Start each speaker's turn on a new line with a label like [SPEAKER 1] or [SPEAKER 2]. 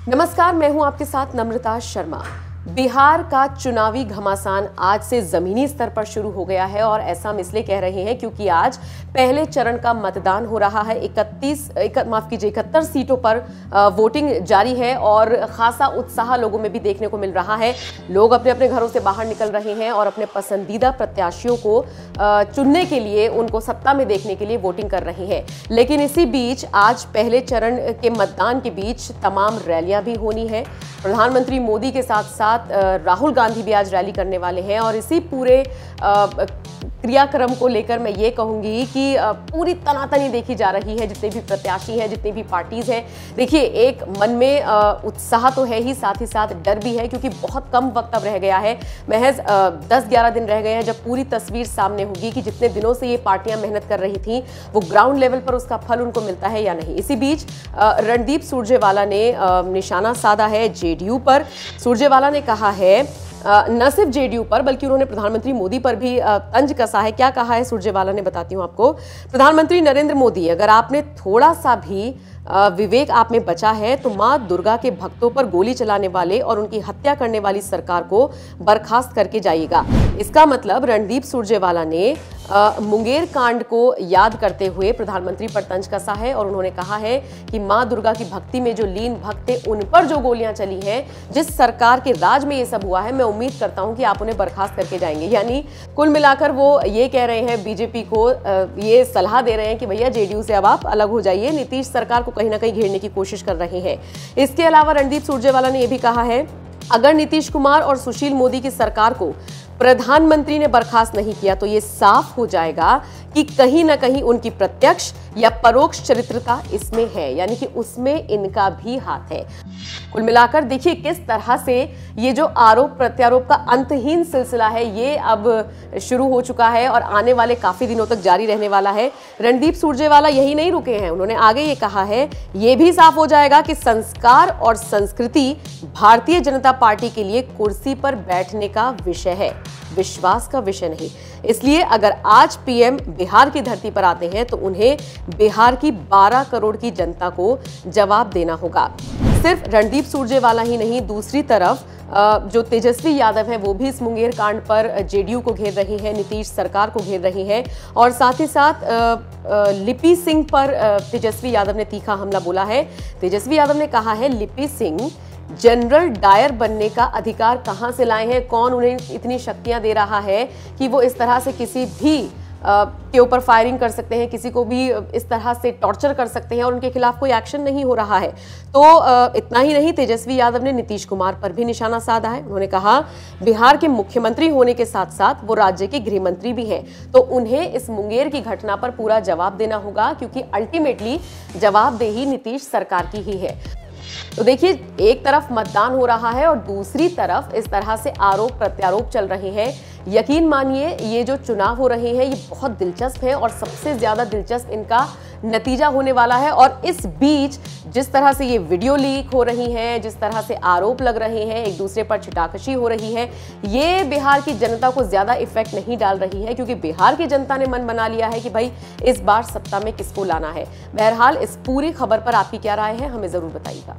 [SPEAKER 1] नमस्कार, मैं हूं आपके साथ नम्रता शर्मा। बिहार का चुनावी घमासान आज से जमीनी स्तर पर शुरू हो गया है और ऐसा हम इसलिए कह रहे हैं क्योंकि आज पहले चरण का मतदान हो रहा है। 71 सीटों पर वोटिंग जारी है और खासा उत्साह लोगों में भी देखने को मिल रहा है। लोग अपने अपने घरों से बाहर निकल रहे हैं और अपने पसंदीदा प्रत्याशियों को चुनने के लिए, उनको सत्ता में देखने के लिए वोटिंग कर रहे हैं। लेकिन इसी बीच आज पहले चरण के मतदान के बीच तमाम रैलियां भी होनी है। प्रधानमंत्री मोदी के साथ साथ राहुल गांधी भी आज रैली करने वाले हैं और इसी पूरे क्रियाक्रम को लेकर मैं ये कहूंगी कि पूरी तनातनी देखी जा रही है। जितने भी प्रत्याशी हैं, जितनी भी पार्टीज हैं, देखिए एक मन में उत्साह तो है ही, साथ साथ डर भी है क्योंकि बहुत कम वक्त अब रह गया है। महज 10-11 दिन रह गए हैं जब पूरी तस्वीर सामने होगी कि जितने दिनों से ये पार्टियां मेहनत कर रही थी वो ग्राउंड लेवल पर उसका फल उनको मिलता है या नहीं। इसी बीच रणदीप सुरजेवाला ने निशाना साधा है जेडीयू पर। सुरजेवाला ने कहा है न सिर्फ जेडीयू पर बल्कि उन्होंने प्रधानमंत्री मोदी पर भी तंज कसा है। क्या कहा है सुरजेवाला ने, बताती हूं आपको। प्रधानमंत्री नरेंद्र मोदी, अगर आपने थोड़ा सा भी विवेक आप में बचा है तो मां दुर्गा के भक्तों पर गोली चलाने वाले और उनकी हत्या करने वाली सरकार को बर्खास्त करके जाइएगा। इसका मतलब रणदीप सुरजेवाला ने मुंगेर कांड को याद करते हुए प्रधानमंत्री पर तंज कसा है और उन्होंने कहा है कि मां दुर्गा की भक्ति में जो लीन भक्त थे उन पर जो गोलियां चली हैं, जिस सरकार के राज में ये सब हुआ है, मैं उम्मीद करता हूं कि आप उन्हें बर्खास्त करके जाएंगे। यानी कुल मिलाकर वो ये कह रहे हैं, बीजेपी को ये सलाह दे रहे हैं कि भैया जेडीयू से अब आप अलग हो जाइए। नीतीश सरकार को कहीं ना कहीं घेरने की कोशिश कर रहे हैं। इसके अलावा रणदीप सुरजेवाला ने यह भी कहा है, अगर नीतीश कुमार और सुशील मोदी की सरकार को प्रधानमंत्री ने बर्खास्त नहीं किया तो यह साफ हो जाएगा कि कहीं ना कहीं उनकी प्रत्यक्ष या परोक्ष चरित्रता इसमें है, यानी कि उसमें इनका भी हाथ है। कुल मिलाकर देखिए किस तरह से ये जो आरोप प्रत्यारोप का अंतहीन सिलसिला है ये अब शुरू हो चुका है और आने वाले काफी दिनों तक जारी रहने वाला है। रणदीप सुरजेवाला यही नहीं रुके हैं, उन्होंने आगे ये कहा है, ये भी साफ हो जाएगा कि संस्कार और संस्कृति भारतीय जनता पार्टी के लिए कुर्सी पर बैठने का विषय है, विश्वास का विषय नहीं। इसलिए अगर आज पीएम बिहार की धरती पर आते हैं तो उन्हें बिहार की 12 करोड़ की जनता को जवाब देना होगा। सिर्फ रणदीप सुरजेवाला ही नहीं, दूसरी तरफ जो तेजस्वी यादव है वो भी इस मुंगेर कांड पर जेडीयू को घेर रही है, नीतीश सरकार को घेर रही है और साथ ही साथ लिपि सिंह पर तेजस्वी यादव ने तीखा हमला बोला है। तेजस्वी यादव ने कहा है, लिपि सिंह जनरल डायर बनने का अधिकार कहां से लाए हैं, कौन उन्हें इतनी शक्तियां दे रहा है कि वो इस तरह से किसी भी के ऊपर फायरिंग कर सकते हैं, किसी को भी इस तरह से टॉर्चर कर सकते हैं और उनके खिलाफ कोई एक्शन नहीं हो रहा है। तो इतना ही नहीं, तेजस्वी यादव ने नीतीश कुमार पर भी निशाना साधा है। उन्होंने कहा, बिहार के मुख्यमंत्री होने के साथ साथ वो राज्य के गृह मंत्री भी हैं, तो उन्हें इस मुंगेर की घटना पर पूरा जवाब देना होगा क्योंकि अल्टीमेटली जवाबदेही नीतीश सरकार की ही है। तो देखिए एक तरफ मतदान हो रहा है और दूसरी तरफ इस तरह से आरोप प्रत्यारोप चल रहे हैं। यकीन मानिए ये जो चुनाव हो रहे हैं ये बहुत दिलचस्प है और सबसे ज्यादा दिलचस्प इनका नतीजा होने वाला है। और इस बीच जिस तरह से ये वीडियो लीक हो रही है, जिस तरह से आरोप लग रहे हैं, एक दूसरे पर छिटाकशी हो रही है, ये बिहार की जनता को ज्यादा इफेक्ट नहीं डाल रही है क्योंकि बिहार की जनता ने मन बना लिया है कि भाई इस बार सत्ता में किसको लाना है। बहरहाल इस पूरी खबर पर आपकी क्या राय है, हमें जरूर बताइएगा।